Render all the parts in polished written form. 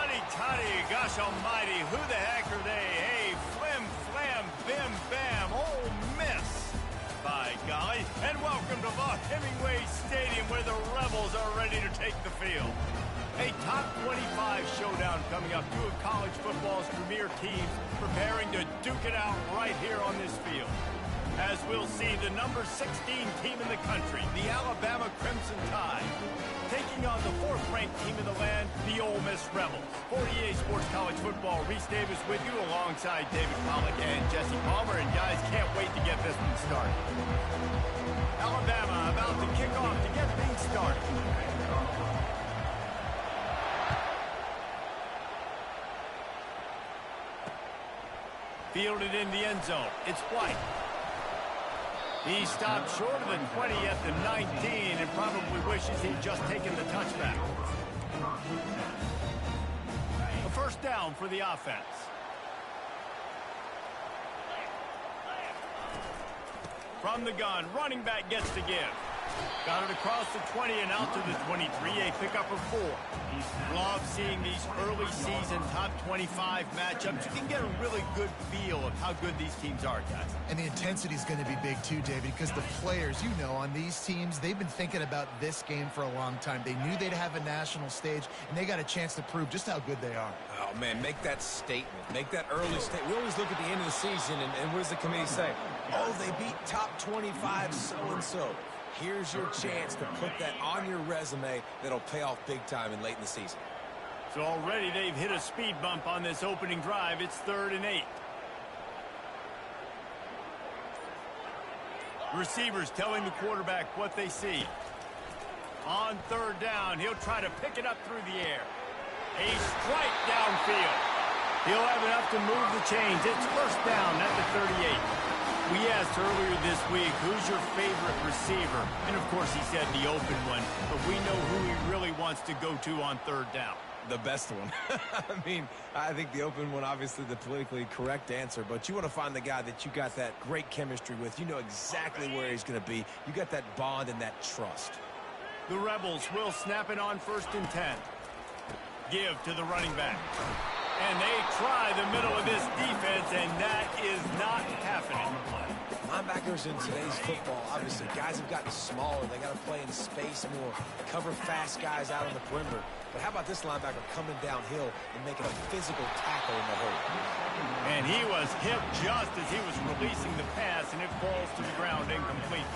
Huddy Tuddy, gosh almighty, who the heck are they? Hey, flim, flam, bim, bam, Ole Miss. By golly, and welcome to the Hemingway Stadium where the Rebels are ready to take the field. A top 25 showdown coming up. Two of college football's premier teams preparing to duke it out right here on this field. As we'll see the number 16 team in the country, the Alabama Crimson Tide, taking on the fourth-ranked team in the land, the Ole Miss Rebels. 48 Sports College Football, Reese Davis with you alongside David Pollack and Jesse Palmer. And guys, can't wait to get this one started. Alabama about to kick off to get things started. Fielded in the end zone. It's White. He stopped short of the 20 at the 19 and probably wishes he'd just taken the touchback. A first down for the offense. From the gun, running back gets to give. Got it across the 20 and out to the 23, a pickup of 4. Love seeing these early season top 25 matchups. You can get a really good feel of how good these teams are, guys. And the intensity is going to be big too, David, because the players, you know, on these teams, they've been thinking about this game for a long time. They knew they'd have a national stage, and they got a chance to prove just how good they are. Oh, man, make that statement. Make that early statement. We always look at the end of the season, and what does the committee say? Oh, they beat top 25 so-and-so. Here's your chance to put that on your resume that'll pay off big time and late in the season. So already they've hit a speed bump on this opening drive. It's 3rd and 8. Receivers telling the quarterback what they see. On 3rd down, he'll try to pick it up through the air. A strike downfield. He'll have enough to move the chains. It's first down at the 38. We asked earlier this week, who's your favorite receiver? And, of course, he said the open one. But we know who he really wants to go to on 3rd down. The best one. I mean, I think the open one, obviously the politically correct answer. But you want to find the guy that you got that great chemistry with. You know exactly where he's going to be. You got that bond and that trust. The Rebels will snap it on 1st and 10. Give to the running back. And they try the middle of this defense, and that is not happening. Linebackers in today's football, obviously, guys have gotten smaller. They got to play in space more, cover fast guys out on the perimeter. But how about this linebacker coming downhill and making a physical tackle in the hole? And he was hit just as he was releasing the pass, and it falls to the ground incomplete.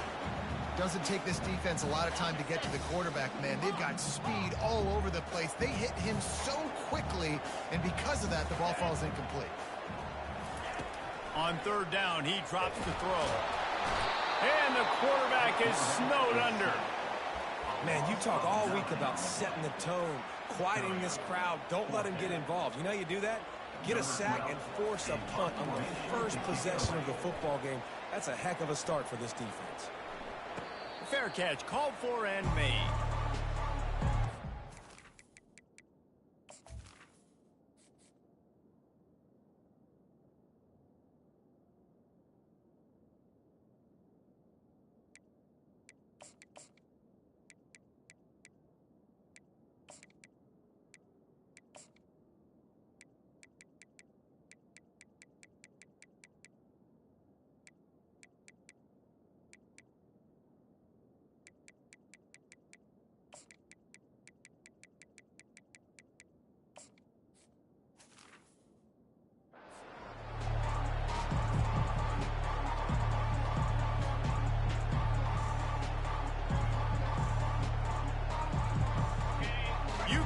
Doesn't take this defense a lot of time to get to the quarterback, man. They've got speed all over the place. They hit him so quickly, and because of that, the ball falls incomplete. On 3rd down, he drops the throw. And the quarterback is snowed under. Man, you talk all week about setting the tone, quieting this crowd. Don't let him get involved. You know how you do that? Get a sack and force a punt on the first possession of the football game. That's a heck of a start for this defense. Fair catch, called for and made.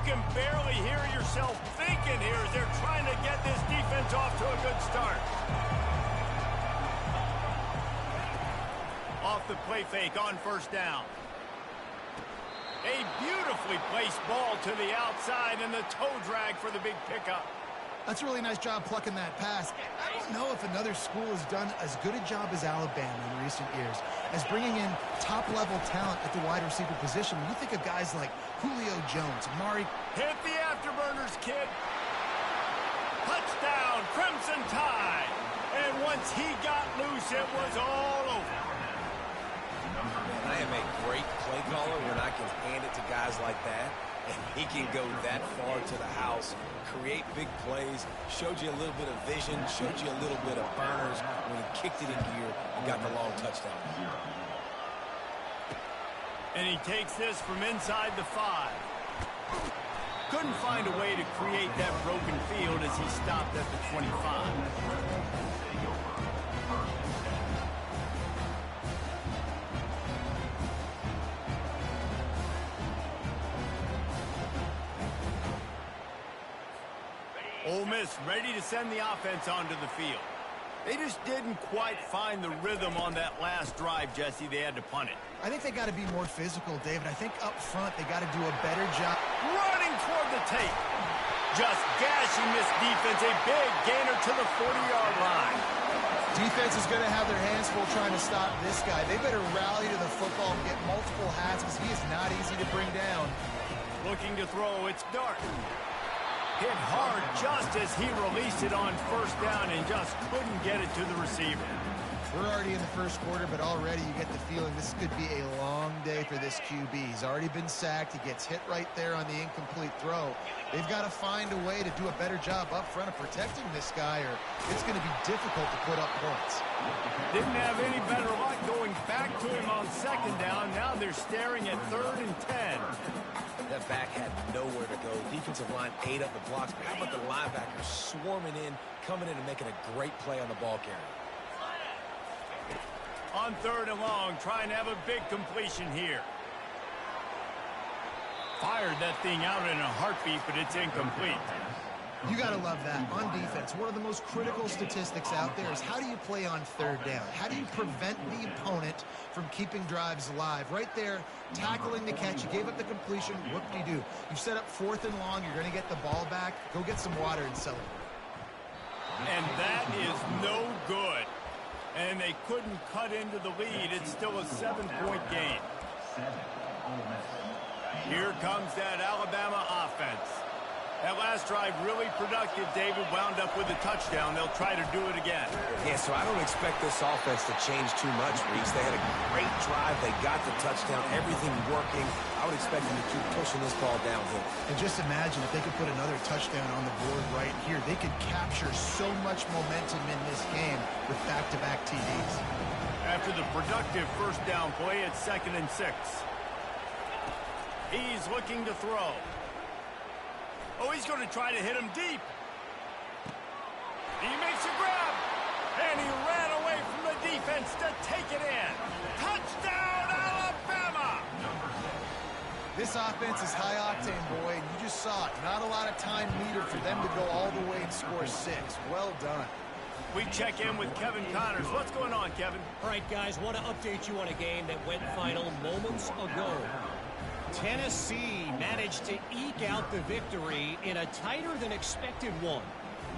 Can barely hear yourself thinking here as they're trying to get this defense off to a good start. Off the play fake on 1st down. A beautifully placed ball to the outside and the toe drag for the big pickup. That's a really nice job plucking that pass. I don't know if another school has done as good a job as Alabama in recent years as bringing in top-level talent at the wide receiver position. When you think of guys like Julio Jones, Mari. Hit the afterburners, kid. Touchdown, Crimson Tide. And once he got loose, it was all over. Man, I am a great play caller when I can hand it to guys like that. And he can go that far to the house, create big plays, showed you a little bit of vision, showed you a little bit of burners when he kicked it in gear and got the long touchdown. And he takes this from inside the 5. Couldn't find a way to create that broken field as he stopped at the 25. Ole Miss ready to send the offense onto the field. They just didn't quite find the rhythm on that last drive, Jesse. They had to punt it. I think they got to be more physical, David. I think up front they got to do a better job. Running toward the tape. Just gashing this defense. A big gainer to the 40-yard line. Defense is going to have their hands full trying to stop this guy. They better rally to the football and get multiple hats because he is not easy to bring down. Looking to throw. It's Dart. Hit hard just as he released it on first down and just couldn't get it to the receiver. We're already in the first quarter, but already you get the feeling this could be a long day for this QB. He's already been sacked. He gets hit right there on the incomplete throw. They've got to find a way to do a better job up front of protecting this guy, or it's going to be difficult to put up points. Didn't have any better luck going back to him on second down. Now they're staring at 3rd and 10. That back had nowhere to go. Defensive line ate up the blocks. But how about the linebackers swarming in, coming in and making a great play on the ball carrier? On 3rd and long, trying to have a big completion here. Fired that thing out in a heartbeat, but it's incomplete. You got to love that. On defense, one of the most critical statistics out there is how do you play on 3rd down? How do you prevent the opponent from keeping drives alive? Right there, tackling the catch. You gave up the completion. Whoop-de-doo. You set up 4th and long. You're going to get the ball back. Go get some water and celebrate. And that is no good. And they couldn't cut into the lead. It's still a 7-point game. Here comes that Alabama offense. That last drive really productive. David wound up with a touchdown. They'll try to do it again. Yeah, so I don't expect this offense to change too much, Reese. They had a great drive. They got the touchdown. Everything working. I would expect them to keep pushing this ball downhill. And just imagine if they could put another touchdown on the board right here. They could capture so much momentum in this game with back-to-back TDs. After the productive first down play, it's 2nd and 6. He's looking to throw. Oh, he's going to try to hit him deep. He makes a grab. And he ran away from the defense to take it in. Touchdown, Alabama! This offense is high-octane, boy, and you just saw it. Not a lot of time needed for them to go all the way and score 6. Well done. We check in with Kevin Connors. What's going on, Kevin? All right, guys, want to update you on a game that went final moments ago. Tennessee managed to eke out the victory in a tighter-than-expected one.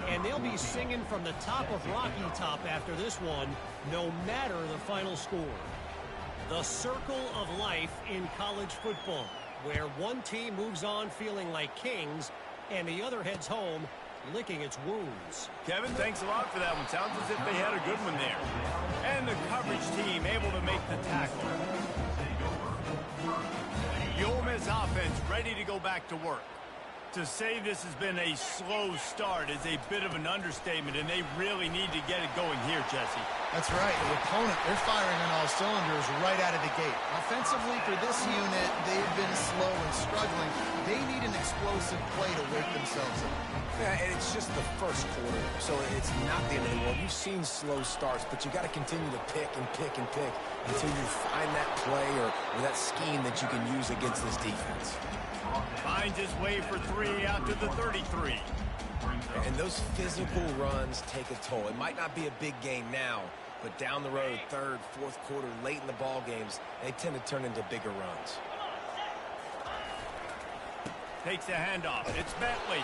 And they'll be singing from the top of Rocky Top after this one, no matter the final score. The circle of life in college football, where one team moves on feeling like kings, and the other heads home licking its wounds. Kevin, thanks a lot for that one. Sounds as if they had a good one there. And the coverage team able to make the tackle. The Ole Miss offense ready to go back to work. To say this has been a slow start is a bit of an understatement, and they really need to get it going here, Jesse. That's right. The opponent, they're firing on all cylinders right out of the gate. Offensively, for this unit, they've been slow and struggling. They need an explosive play to wake themselves up. Yeah, and it's just the first quarter, so it's not the end of the world. You've seen slow starts, but you got to continue to pick and pick and pick until you find that play or that scheme that you can use against this defense. Finds his way for 3 out to the 33. And those physical runs take a toll. It might not be a big game now, but down the road, 3rd, 4th quarter, late in the ball games, they tend to turn into bigger runs. Takes a handoff. It's Bentley.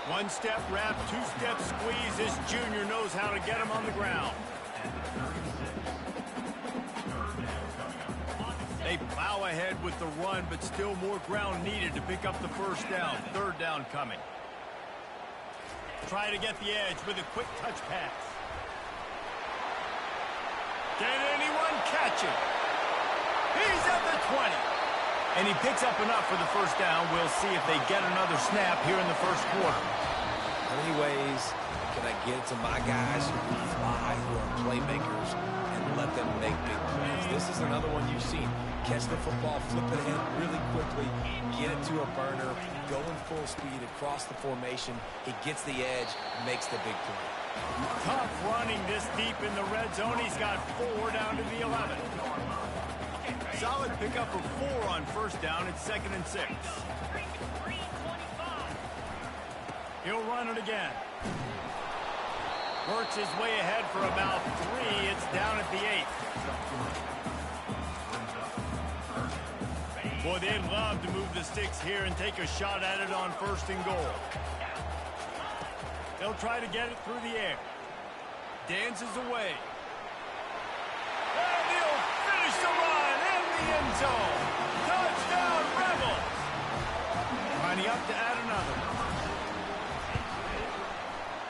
1-step wrap, 2-step squeeze. This junior knows how to get him on the ground. They plow ahead with the run, but still more ground needed to pick up the first down. 3rd down coming. Try to get the edge with a quick touch pass. Can anyone catch it? He's at the 20. And he picks up enough for the first down. We'll see if they get another snap here in the first quarter. How many ways can I get it to my guys who can fly, who are playmakers, and let them make big plays? This is another one you've seen. Catch the football, flip it ahead really quickly, get it to a burner, go in full speed across the formation. He gets the edge, makes the big play. Tough running this deep in the red zone. He's got 4 down to the 11. Solid pickup of 4 on first down. It's 2nd and 6. He'll run it again. Works his way ahead for about 3. It's down at the 8. Boy, they'd love to move the sticks here and take a shot at it on 1st and goal. They'll try to get it through the air. Dances away. And he'll finish the run in the end zone. Touchdown, Rebels. Lining up to add another.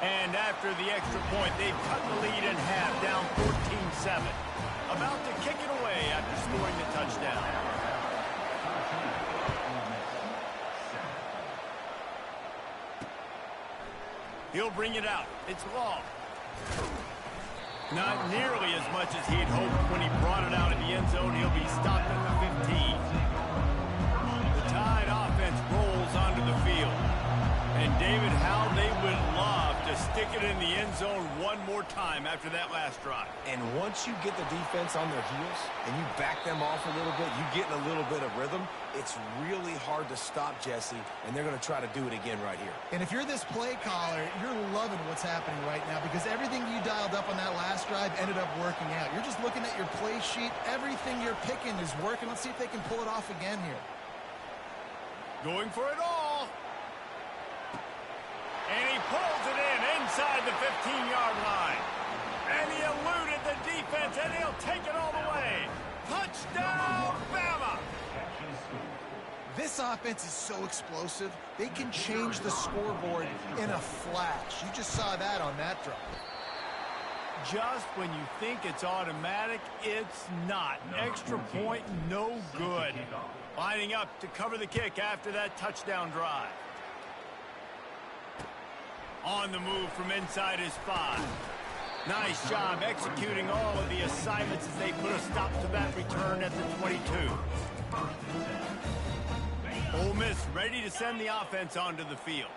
And after the extra point, they've cut the lead in half, down 14-7. About to kick it away after scoring the touchdown. He'll bring it out. It's Law. Not nearly as much as he'd hoped when he brought it out in the end zone. He'll be stopped at the 15. The Tide offense rolls onto the field. And David, how they would love to stick it in the end zone one more time after that last drive. And once you get the defense on their heels and you back them off a little bit, you get in a little bit of rhythm, it's really hard to stop Jesse, and they're going to try to do it again right here. And if you're this play caller, you're loving what's happening right now because everything you dialed up on that last drive ended up working out. You're just looking at your play sheet. Everything you're picking is working. Let's see if they can pull it off again here. Going for it all. And he pulls it in inside the 15-yard line. And he eluded the defense, and he'll take it all the way. Touchdown, Bama! This offense is so explosive, they can change the scoreboard in a flash. You just saw that on that drive. Just when you think it's automatic, it's not. Extra point, no good. Lining up to cover the kick after that touchdown drive. On the move from inside his 5. Nice job executing all of the assignments as they put a stop to that return at the 22. Ole Miss ready to send the offense onto the field.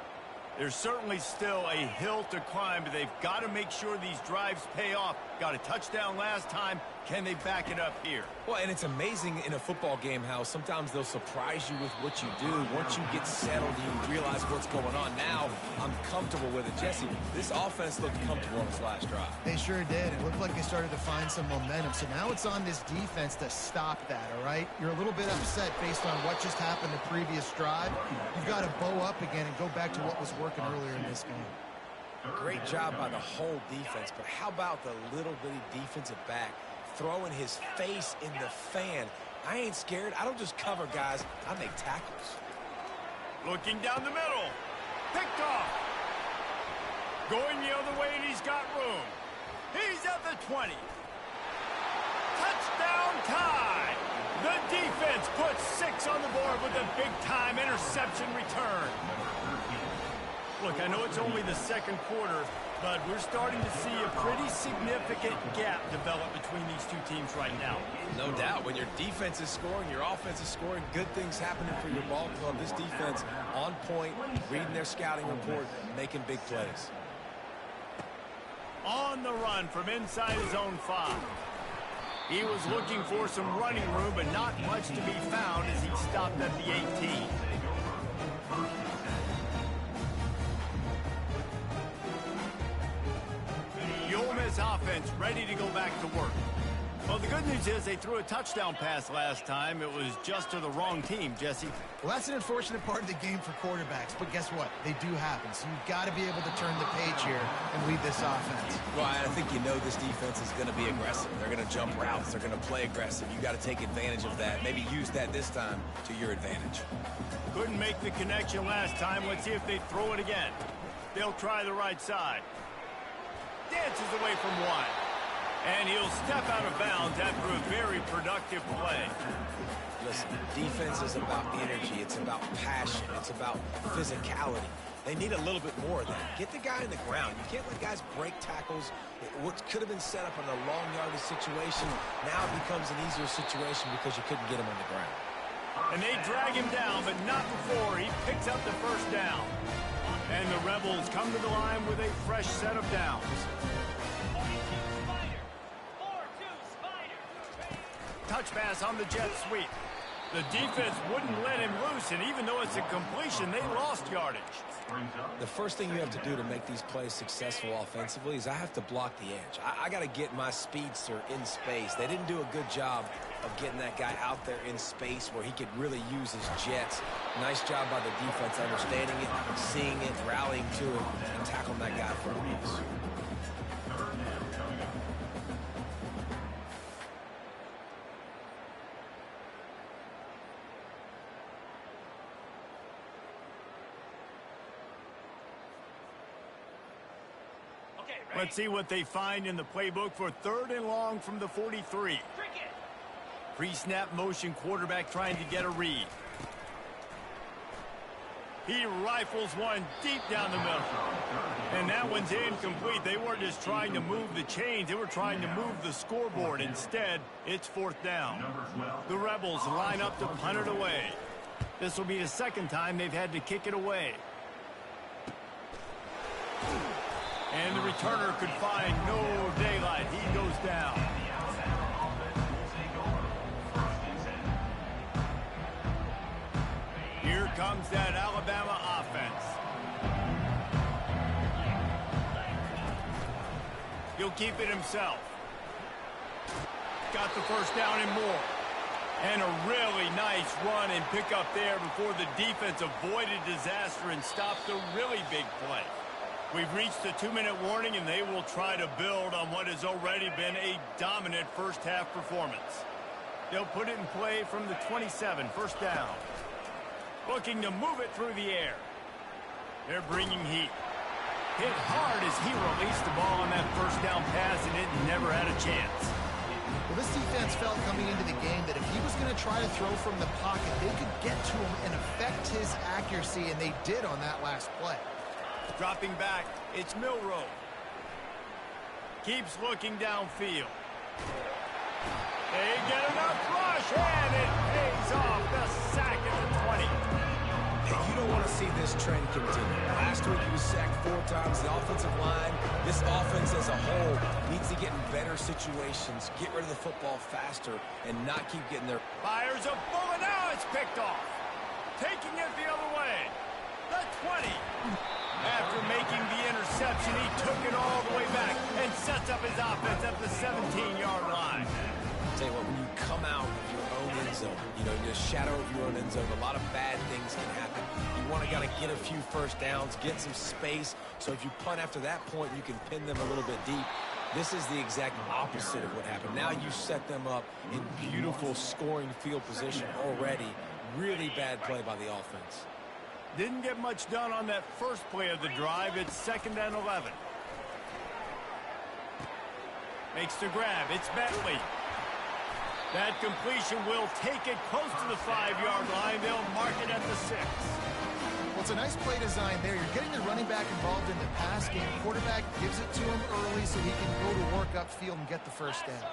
There's certainly still a hill to climb, but they've got to make sure these drives pay off. Got a touchdown last time. Can they back it up here? Well, and it's amazing in a football game how sometimes they'll surprise you with what you do. Once you get settled, you realize what's going on. Now, I'm comfortable with it. Jesse, this offense looked comfortable on this last drive. They sure did. It looked like they started to find some momentum. So now it's on this defense to stop that, all right? You're a little bit upset based on what just happened the previous drive. You've got to bow up again and go back to what was working earlier in this game. Great job by the whole defense, but how about the little bitty defensive back throwing his face in the fan? I ain't scared. I don't just cover guys. I make tackles. Looking down the middle. Picked off. Going the other way, and he's got room. He's at the 20. Touchdown tie. The defense puts 6 on the board with a big-time interception return. Look, I know it's only the second quarter, but we're starting to see a pretty significant gap develop between these two teams right now. No doubt. When your defense is scoring, your offense is scoring, good things happening for your ball club. This defense on point, reading their scouting report, making big plays. On the run from inside his own 5. He was looking for some running room, but not much to be found as he stopped at the 18. The Ole Miss offense ready to go back to work. Well, the good news is they threw a touchdown pass last time. It was just to the wrong team, Jesse. Well, that's an unfortunate part of the game for quarterbacks, but guess what? They do happen, so you've got to be able to turn the page here and lead this offense. Well, I think you know this defense is going to be aggressive. They're going to jump routes. They're going to play aggressive. You got to take advantage of that. Maybe use that this time to your advantage. Couldn't make the connection last time. Let's see if they throw it again. They'll try the right side. Dances away from 1. And he'll step out of bounds after a very productive play. Listen, defense is about energy. It's about passion. It's about physicality. They need a little bit more of that. Get the guy in the ground. You can't let guys break tackles. What could have been set up in a long yardage situation now becomes an easier situation because you couldn't get him on the ground. And they drag him down, but not before he picks up the first down. And the Rebels come to the line with a fresh set of downs. Touch pass on the jet sweep. The defense wouldn't let him loose, and even though it's a completion, they lost yardage. The first thing you have to do to make these plays successful offensively is I have to block the edge. I got to get my speedster in space. They didn't do a good job of getting that guy out there in space where he could really use his jets. Nice job by the defense understanding it, seeing it, rallying to it, and tackling that guy for a miss. Let's see what they find in the playbook for 3rd and long from the 43. Pre-snap motion quarterback trying to get a read. He rifles one deep down the middle. And that one's incomplete. They weren't just trying to move the chains. They were trying to move the scoreboard. Instead, it's 4th down. The Rebels line up to punt it away. This will be the second time they've had to kick it away. And the returner could find no daylight. He goes down. Here comes that Alabama offense. He'll keep it himself. Got the first down and more. And a really nice run and pick up there before the defense avoided disaster and stopped a really big play. We've reached the 2-minute warning, and they will try to build on what has already been a dominant first-half performance. They'll put it in play from the 27, 1st down. Looking to move it through the air. They're bringing heat. Hit hard as he released the ball on that first down pass, and it never had a chance. Well, this defense felt coming into the game that if he was going to try to throw from the pocket, they could get to him and affect his accuracy, and they did on that last play. Dropping back, it's Milroe. Keeps looking downfield. They get enough rush, and it pays off. The sack at the 20. Hey, you don't want to see this trend continue. Last week he was sacked 4 times. The offensive line, this offense as a whole, needs to get in better situations, get rid of the football faster, and not keep getting there. Fires a bullet. Now it's picked off. Taking it the other way. The 20. After making the interception, he took it all the way back and sets up his offense at the 17-yard line. I'll tell you what, when you come out of your own end zone, the shadow of your own end zone, a lot of bad things can happen. You want to get a few first downs, get some space, so if you punt after that point, you can pin them a little bit deep. This is the exact opposite of what happened. Now you set them up in beautiful scoring field position already. Really bad play by the offense. Didn't get much done on that first play of the drive. It's 2nd and 11. Makes the grab. It's Bentley. That completion will take it close to the 5-yard line. They'll mark it at the 6. Well, it's a nice play design there. You're getting the running back involved in the pass game. Quarterback gives it to him early so he can go to work upfield and get the first down.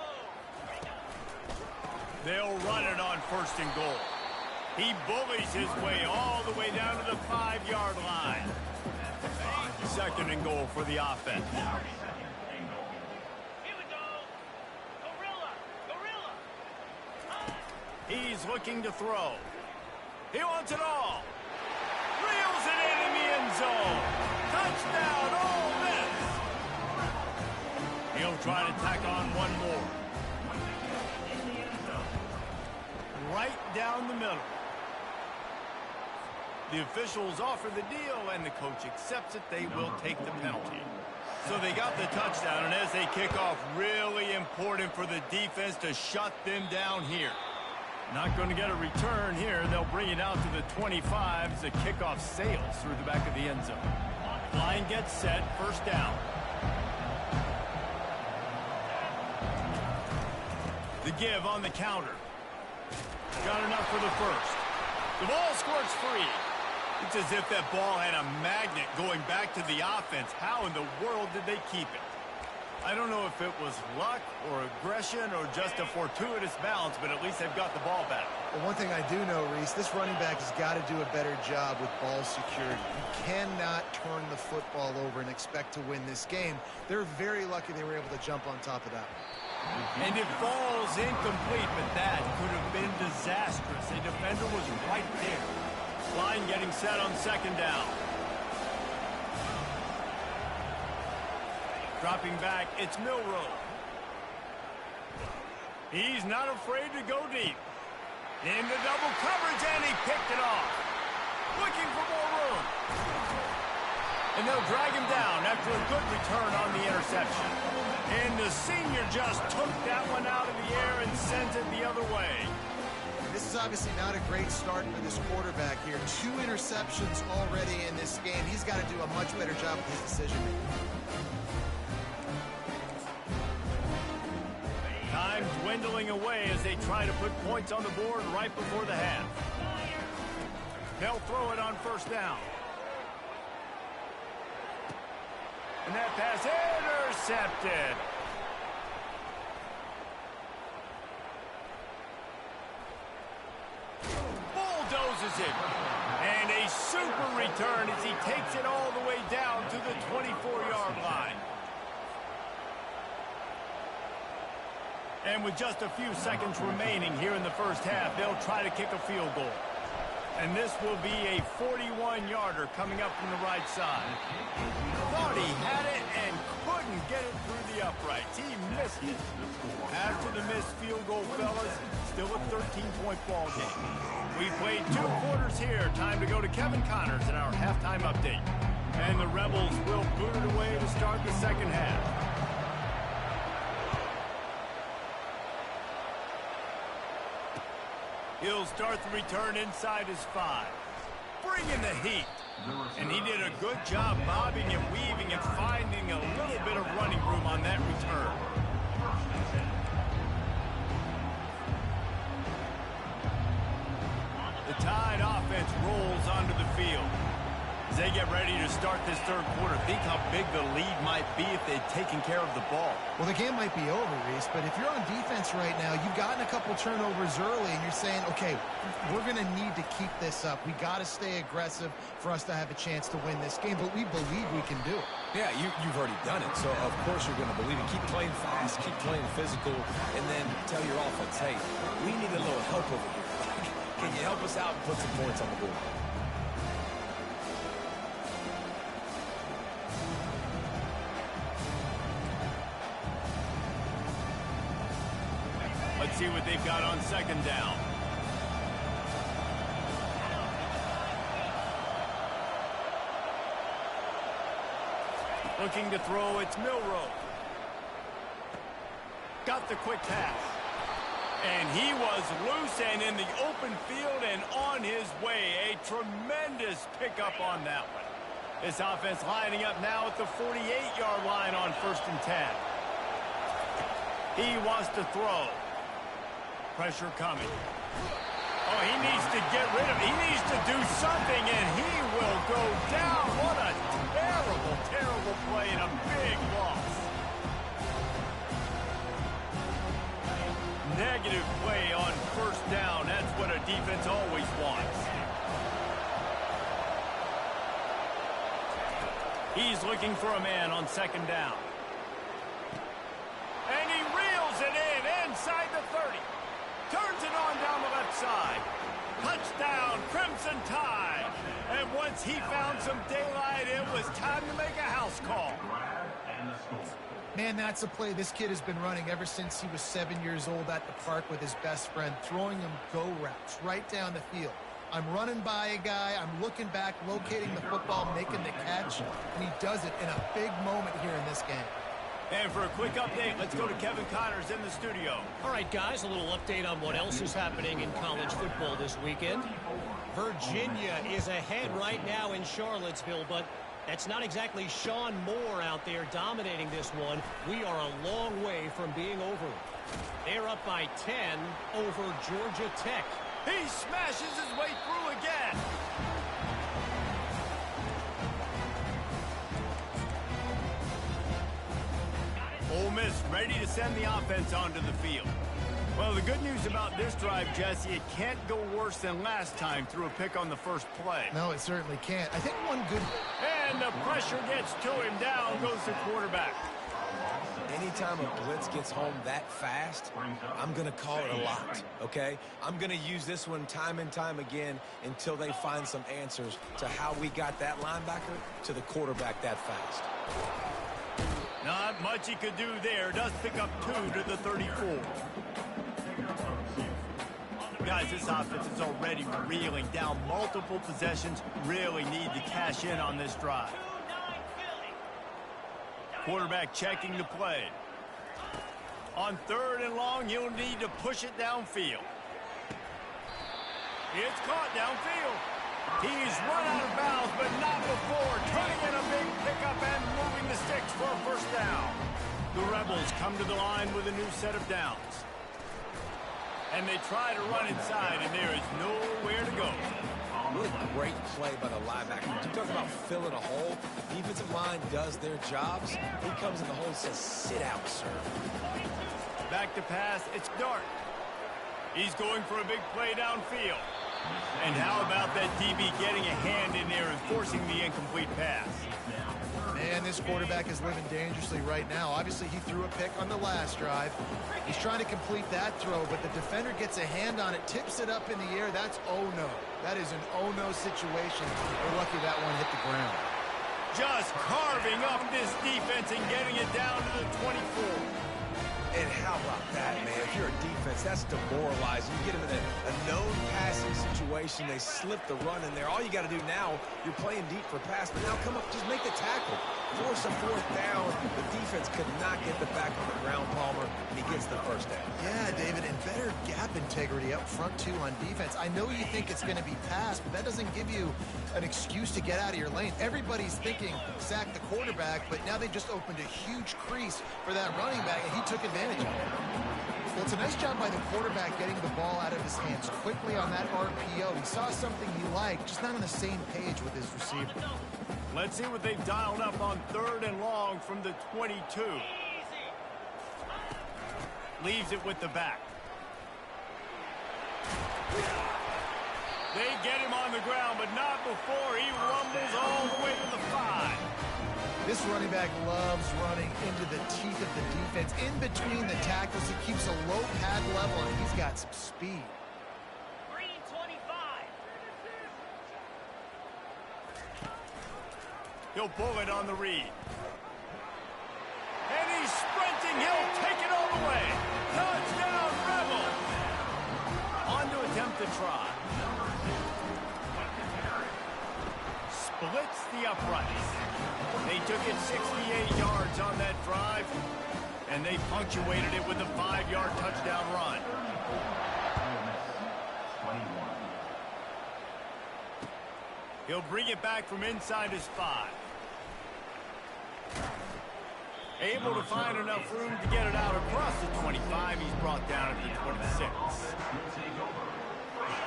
They'll run it on 1st and goal. He bullies his way all the way down to the 5-yard line. 2nd and goal for the offense. Here we go. Gorilla. He's looking to throw. He wants it all. Reels it in the end zone. Touchdown, Ole Miss. He'll try to tack on one more. Right down the middle. The officials offer the deal, and the coach accepts it. They will take the penalty. So they got the touchdown, and as they kick off, really important for the defense to shut them down here. Not going to get a return here. They'll bring it out to the 25 as the kickoff sails through the back of the end zone. Line gets set, 1st down. The give on the counter. Got enough for the first. The ball squirts free. It's as if that ball had a magnet going back to the offense. How in the world did they keep it? I don't know if it was luck or aggression or just a fortuitous bounce, but at least they've got the ball back. Well, one thing I do know, Reese, this running back has got to do a better job with ball security. You cannot turn the football over and expect to win this game. They're very lucky they were able to jump on top of that. And it falls incomplete, but that could have been disastrous. A defender was right there. Line getting set on second down. Dropping back, it's Milroe. He's not afraid to go deep. Into double coverage, and he picked it off. Looking for more room. And they'll drag him down after a good return on the interception. And the senior just took that one out of the air and sends it the other way. This is obviously not a great start for this quarterback here. 2 interceptions already in this game. He's got to do a much better job with his decision-making. Time dwindling away as they try to put points on the board right before the half. They'll throw it on first down. And that pass intercepted. Bulldozes it. And a super return as he takes it all the way down to the 24-yard line. And with just a few seconds remaining here in the first half, they'll try to kick a field goal. And this will be a 41-yarder coming up from the right side. Thought he had it and couldn't get it through the uprights. He missed it. After the missed field goal, fellas, still a 13-point ball game. We played 2 quarters here. Time to go to Kevin Connors in our halftime update. And the Rebels will boot it away to start the second half. He'll start the return inside his 5. Bringing the heat. And he did a good job bobbing and weaving and finding a little bit of running room on that return. The Tide offense rolls onto the field. As they get ready to start this third quarter, think how big the lead might be if they'd taken care of the ball. Well, the game might be over, Reese, but if you're on defense right now, you've gotten a couple turnovers early, and you're saying, okay, we're going to need to keep this up. We got to stay aggressive for us to have a chance to win this game, but we believe we can do it. Yeah, you've already done it, so of course you're going to believe it. Keep playing fast, keep playing physical, and then tell your offense, hey, we need a little help over here. Can you help us out and put some points on the board? Let's see what they've got on second down. Looking to throw, it's Milroe. Got the quick pass. And he was loose and in the open field and on his way. A tremendous pickup on that one. This offense lining up now at the 48-yard line on 1st and 10. He wants to throw. Pressure coming. Oh, he needs to get rid of it. He needs to do something, and he will go down. What a terrible, terrible play and a big loss. Negative play on first down. That's what a defense always wants. He's looking for a man on second down. And he reels it in inside the 30. Turns it on down the left side. Touchdown, Crimson Tide. And once he found some daylight, it was time to make a house call. Man, that's a play this kid has been running ever since he was 7 years old at the park with his best friend, throwing him go routes right down the field. I'm running by a guy, I'm looking back, locating the football, making the catch, and he does it in a big moment here in this game. And for a quick update, let's go to Kevin Connors in the studio. All right, guys, a little update on what else is happening in college football this weekend. Virginia is ahead right now in Charlottesville, but that's not exactly Sean Moore out there dominating this one. We are a long way from being over. They're up by 10 over Georgia Tech. He smashes his way through again. Ole Miss ready to send the offense onto the field. Well, the good news about this drive, Jesse, it can't go worse than last time through a pick on the first play. No, it certainly can't. I think one good... And the pressure gets to him. Down goes the quarterback. Anytime a blitz gets home that fast, I'm going to call it a lot, okay? I'm going to use this one time and time again until they find some answers to how we got that linebacker to the quarterback that fast. Not much he could do there. Does pick up 2 to the 34. Guys, this offense is already reeling down multiple possessions. Really need to cash in on this drive. Quarterback checking the play. On 3rd and long, he'll need to push it downfield. It's caught downfield. He's run out of bounds, but not before. Turning in a big pickup and moving the sticks for a first down. The Rebels come to the line with a new set of downs. And they try to run inside, and there is nowhere to go. Really great play by the linebacker. You talk about filling a hole. Defensive line does their jobs. He comes in the hole and says, sit out, sir. Back to pass. It's Dart. He's going for a big play downfield. And how about that DB getting a hand in there and forcing the incomplete pass? Man, this quarterback is living dangerously right now. Obviously, he threw a pick on the last drive. He's trying to complete that throw, but the defender gets a hand on it, tips it up in the air. That's oh-no. That is an oh-no situation. We're lucky that one hit the ground. Just carving up this defense and getting it down to the 24. And how about that, man? If you're a defense, that's demoralizing. You get them in a known passing situation. They slip the run in there. All you got to do now, you're playing deep for pass, but now come up, just make the tackle. Force a 4th down. The defense could not get the back on the ground, Palmer, and he gets the first down. Yeah, David, and better gap integrity up front, too, on defense. I know you think it's going to be passed, but that doesn't give you an excuse to get out of your lane. Everybody's thinking sack the quarterback, but now they just opened a huge crease for that running back, and he took advantage of it. Well, it's a nice job by the quarterback getting the ball out of his hands quickly on that RPO. He saw something he liked, just not on the same page with his receiver. Let's see what they've dialed up on 3rd and long from the 22. Leaves it with the back. They get him on the ground, but not before he rumbles all the way to the 5. This running back loves running into the teeth of the defense. In between the tackles, he keeps a low pad level, and he's got some speed. Green 25. He'll pull it on the read. And he's sprinting. He'll take it all the way. Touchdown, Rebels. On to attempt to try. Splits the uprights. They took it 68 yards on that drive, and they punctuated it with a 5-yard touchdown run. He'll bring it back from inside his 5. Able to find enough room to get it out across the 25. He's brought down at the 26.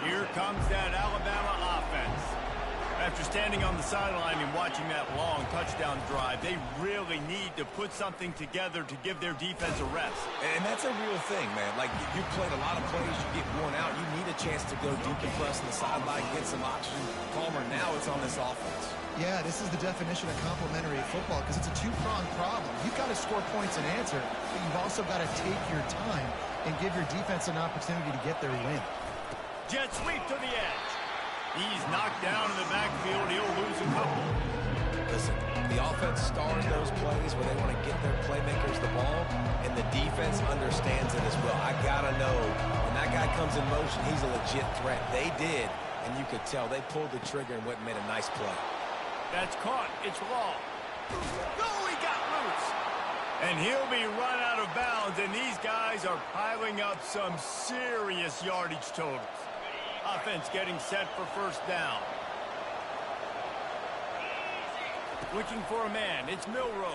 Here comes that Alabama offense. After standing on the sideline and watching that long touchdown drive, they really need to put something together to give their defense a rest. And that's a real thing, man. Like, you played a lot of plays, you get worn out, you need a chance to go decompress on the sideline, get some oxygen. Palmer, now it's on this offense. Yeah, this is the definition of complementary football because it's a two-pronged problem. You've got to score points and answer, but you've also got to take your time and give your defense an opportunity to get their win. Jet sweep to the edge. He's knocked down in the backfield. He'll lose a couple. Listen, the offense stars those plays where they want to get their playmakers the ball, and the defense understands it as well. I got to know, when that guy comes in motion, he's a legit threat. They did, and you could tell they pulled the trigger and went and made a nice play. That's caught. It's long. Oh, he got loose. And he'll be run out of bounds, and these guys are piling up some serious yardage totals. Offense getting set for first down. Looking for a man. It's Milroe.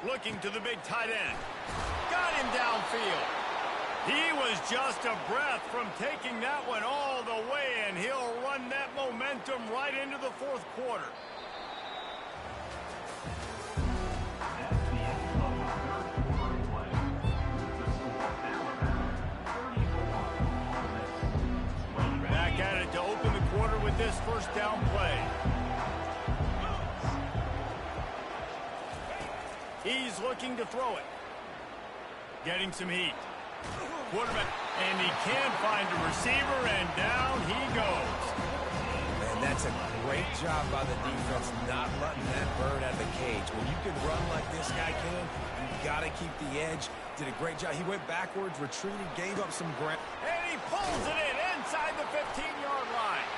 Looking to the big tight end. Got him downfield. He was just a breath from taking that one all the way, and he'll run that momentum right into the fourth quarter. Back at it to open the quarter with this first down play. He's looking to throw it. Getting some heat. Quarterback, and he can find a receiver, and down he goes. And that's a great job by the defense, not letting that bird out of the cage. When you can run like this guy can, you've got to keep the edge. Did a great job. He went backwards, retreated, gave up some ground. And he pulls it in inside the 15-yard line.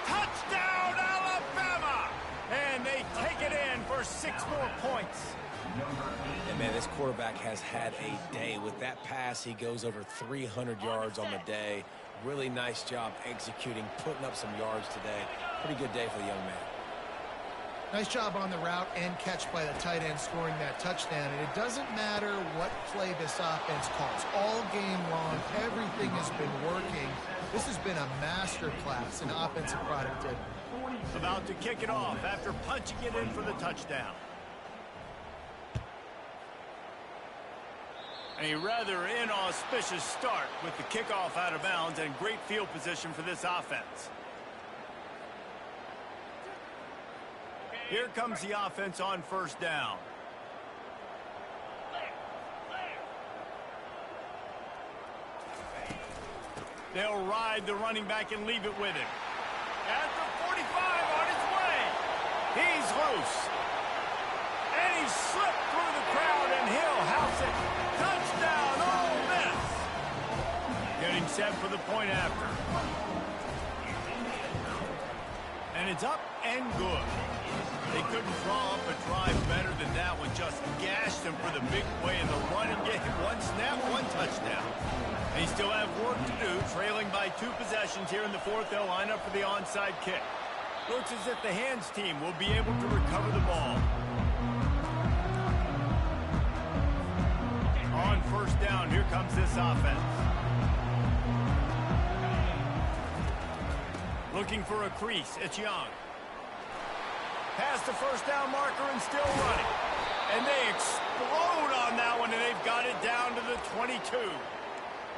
Touchdown, Alabama! And they take it in for 6 more points. And, man, this quarterback has had a day. With that pass, he goes over 300 yards on the day. Really nice job executing, putting up some yards today. Pretty good day for the young man. Nice job on the route and catch by the tight end scoring that touchdown. And it doesn't matter what play this offense calls. All game long, everything has been working. This has been a master class in offensive productivity. About to kick it off after punching it in for the touchdown. A rather inauspicious start with the kickoff out of bounds and great field position for this offense. Here comes the offense on first down. They'll ride the running back and leave it with him. At the 45 on his way. He's loose. And he slipped through the crowd, and he'll house it. Touchdown, Ole Miss. Getting set for the point after. And it's up and good. They couldn't draw up a drive better than that one. Just gashed him for the big play in the run and get him one snap, one touchdown. They still have work to do, trailing by 2 possessions here in the fourth. They'll line up for the onside kick. Looks as if the hands team will be able to recover the ball. On first down, here comes this offense. Looking for a crease, it's Young. Past the first down marker and still running. And they explode on that one, and they've got it down to the 22.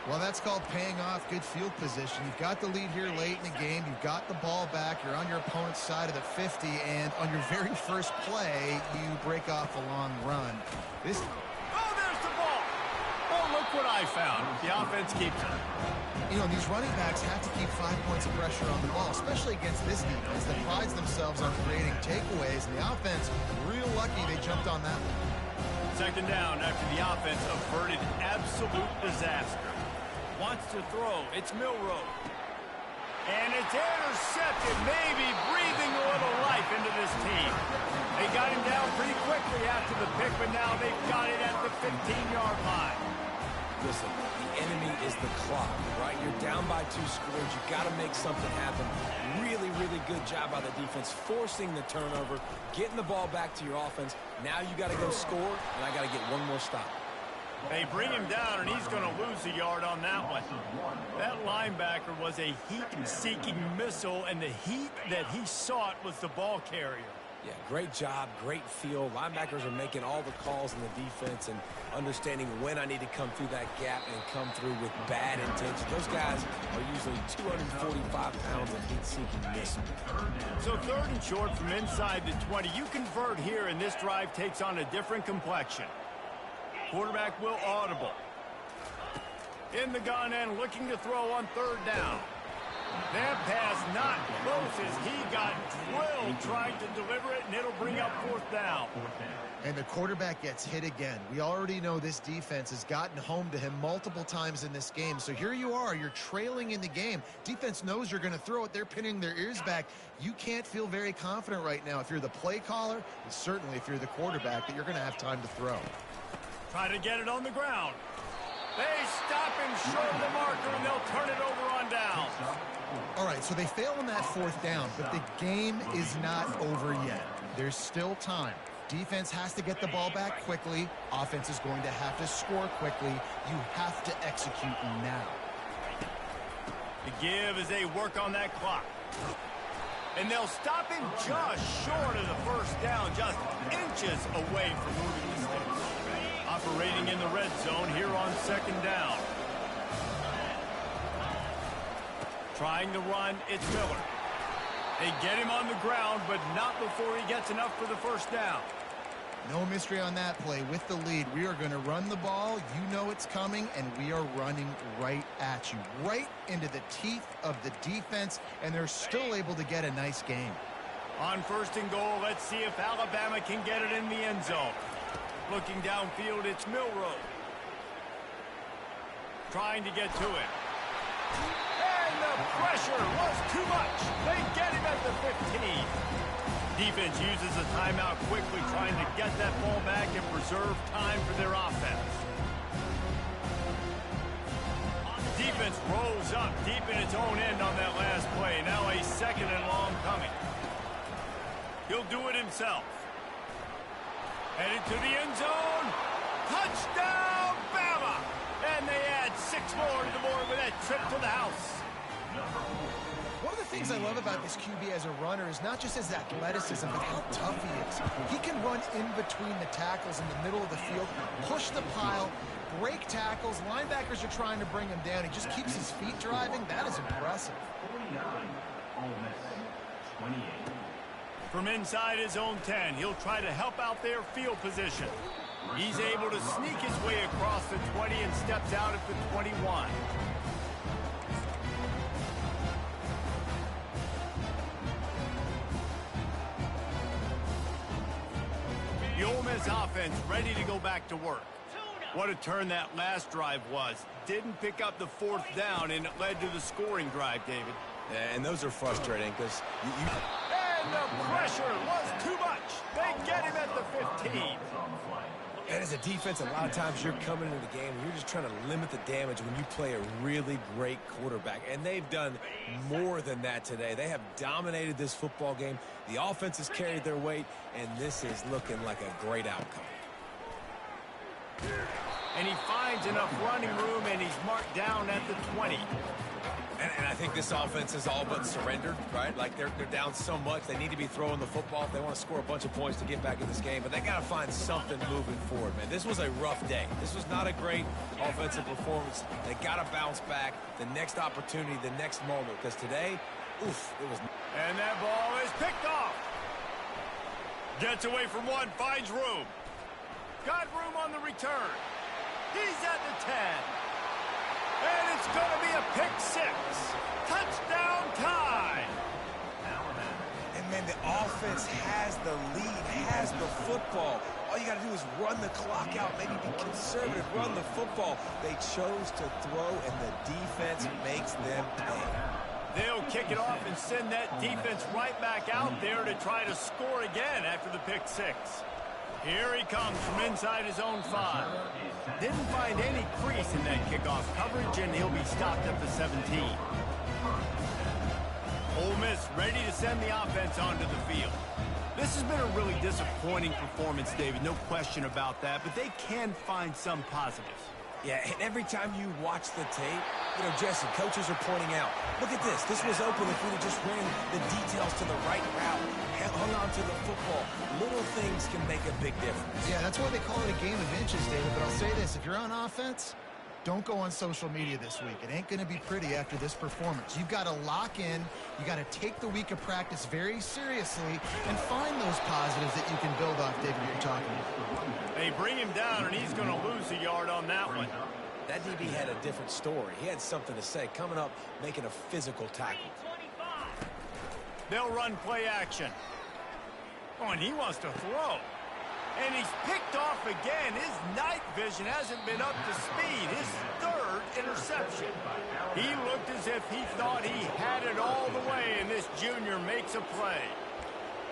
Well, that's called paying off good field position. You've got the lead here late in the game. You've got the ball back. You're on your opponent's side of the 50, and on your very first play, you break off a long run. Oh, there's the ball. Oh, look what I found. The offense keeps it. You know, these running backs have to keep 5 points of pressure on the ball, especially against this defense that prides themselves on creating takeaways. And the offense, real lucky they jumped on that one. Second down after the offense averted absolute disaster. Wants to throw. It's Milroe. And it's intercepted, maybe breathing a little life into this team. They got him down pretty quickly after the pick, but now they've got it at the 15-yard line. Listen, the enemy is the clock, right? You're down by 2 scores. You got to make something happen. Really, really good job by the defense, forcing the turnover, getting the ball back to your offense. Now you got to go score, and I got to get one more stop. They bring him down, and he's going to lose a yard on that one. That linebacker was a heat-seeking missile, and the heat that he sought was the ball carrier. Yeah, great job, great feel. Linebackers are making all the calls in the defense and understanding when I need to come through that gap and come through with bad intention. Those guys are usually 245 pounds of heat-seeking missile. So 3rd and short from inside the 20. You convert here, and this drive takes on a different complexion. Quarterback will audible. In the gun and looking to throw on 3rd down. That pass not close as he got drilled trying to deliver it, and it'll bring up 4th down. And the quarterback gets hit again. We already know this defense has gotten home to him multiple times in this game. So here you are, you're trailing in the game. Defense knows you're going to throw it. They're pinning their ears back. You can't feel very confident right now if you're the play caller, and certainly if you're the quarterback, that you're going to have time to throw. Try to get it on the ground. They stop him short of the marker, and they'll turn it over on down. All right, so they fail on that 4th down, but the game is not over yet. There's still time. Defense has to get the ball back quickly. Offense is going to have to score quickly. You have to execute now. The give as they work on that clock. And they'll stop him just short of the first down, just inches away from moving the sticks. Operating in the red zone here on second down. Trying to run, it's Miller. They get him on the ground, but not before he gets enough for the first down. No mystery on that play. With the lead, we are going to run the ball. You know it's coming, and we are running right at you, right into the teeth of the defense, and they're still able to get a nice game. On first and goal, let's see if Alabama can get it in the end zone. Looking downfield, it's Milroe. Trying to get to it. And the pressure was too much. They get him at the 15. Defense uses a timeout quickly, trying to get that ball back and preserve time for their offense. Defense rolls up deep in its own end on that last play. Now a second and long coming. He'll do it himself. Headed to the end zone. Touchdown, Bama! And they add 6 more to the board with that trip to the house. One of the things I love about this QB as a runner is not just his athleticism, but how tough he is. He can run in between the tackles in the middle of the field, push the pile, break tackles. Linebackers are trying to bring him down. He just keeps his feet driving. That is impressive. From inside his own 10, he'll try to help out their field position. He's able to sneak his way across the 20 and steps out at the 21. The Ole Miss offense ready to go back to work. What a turn that last drive was. Didn't pick up the 4th down, and it led to the scoring drive, David. Yeah, and those are frustrating because And the pressure was too much. They get him at the 15. And as a defense, a lot of times you're coming into the game and you're just trying to limit the damage when you play a really great quarterback. And they've done more than that today. They have dominated this football game. The offense has carried their weight, and this is looking like a great outcome. And he finds enough running room, and he's marked down at the 20. And I think this offense is all but surrendered, right? Like they're down so much. They need to be throwing the football if they want to score a bunch of points to get back in this game. But they got to find something moving forward, man. This was a rough day. This was not a great offensive performance. They got to bounce back. The next opportunity, the next moment. Because today, oof, it was. And that ball is picked off. Gets away from one, finds room. Got room on the return. He's at the 10. And it's going to be a pick 6. Touchdown tie. And, man, the offense has the lead, has the football. All you got to do is run the clock out, maybe be conservative, run the football. They chose to throw, and the defense makes them pay. They'll kick it off and send that defense right back out there to try to score again after the pick 6. Here he comes from inside his own 5. Didn't find any crease in that kickoff coverage, and he'll be stopped at the 17. Ole Miss ready to send the offense onto the field. This has been a really disappointing performance, David, no question about that, but they can find some positives. Yeah, and every time you watch the tape, you know, Jesse, coaches are pointing out, look at this. This was open if we'd have just ran the details to the right route, hung on to the football. Little things can make a big difference. Yeah, that's why they call it a game of inches, David. But I'll say this, if you're on offense, don't go on social media this week. It ain't going to be pretty after this performance. You've got to lock in. You got to take the week of practice very seriously and find those positives that you can build off, David, you're talking about. They bring him down, and he's going to lose a yard on that one. That DB had a different story. He had something to say, coming up, making a physical tackle. They'll run play action. Oh, and he wants to throw. And he's picked off again. His night vision hasn't been up to speed. His 3rd interception. He looked as if he thought he had it all the way, and this junior makes a play.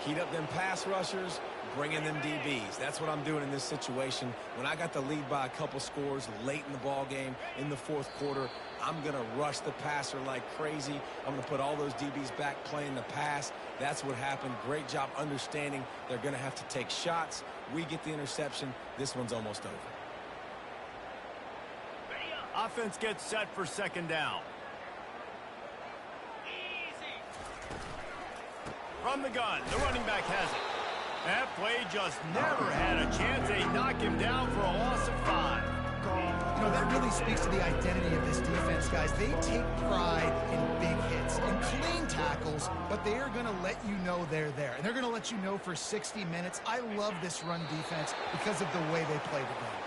Heat up them pass rushers, bringing them DBs. That's what I'm doing in this situation. When I got the lead by a couple scores late in the ball game in the fourth quarter, I'm going to rush the passer like crazy. I'm going to put all those DBs back playing the pass. That's what happened. Great job understanding they're going to have to take shots. We get the interception. This one's almost over. Offense gets set for second down. From the gun, the running back has it. That play just never had a chance. They knock him down for a loss of 5. You know, that really speaks to the identity of this defense, guys. They take pride in big hits and clean tackles, but they are going to let you know they're there. And they're going to let you know for 60 minutes. I love this run defense because of the way they play the game.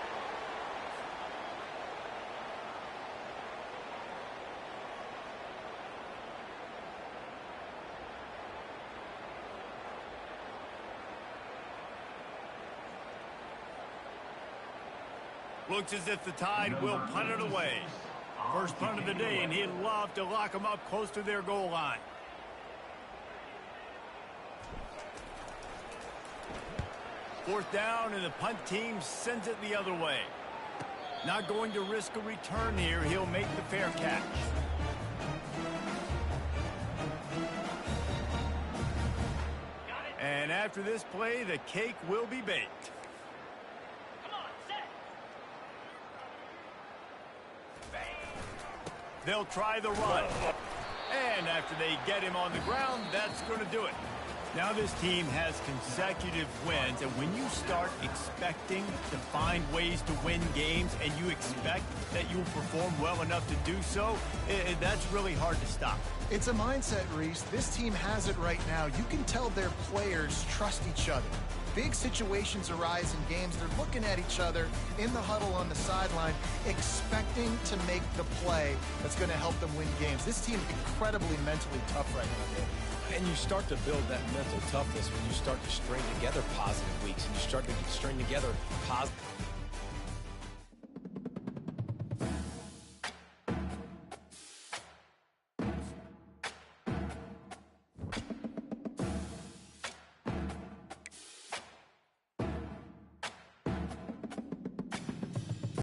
Looks as if the Tide will punt it away. First punt of the day, and he'd love to lock them up close to their goal line. Fourth down, and the punt team sends it the other way. Not going to risk a return here. He'll make the fair catch. And after this play, the cake will be baked. They'll try the run. And after they get him on the ground, that's going to do it. Now this team has consecutive wins, and when you start expecting to find ways to win games and you expect that you'll perform well enough to do so, that's really hard to stop. It's a mindset, Reese. This team has it right now. You can tell their players trust each other. Big situations arise in games. They're looking at each other in the huddle on the sideline, expecting to make the play that's going to help them win games. This team is incredibly mentally tough right now, David. And you start to build that mental toughness when you start to string together positive weeks and you start to string together positive.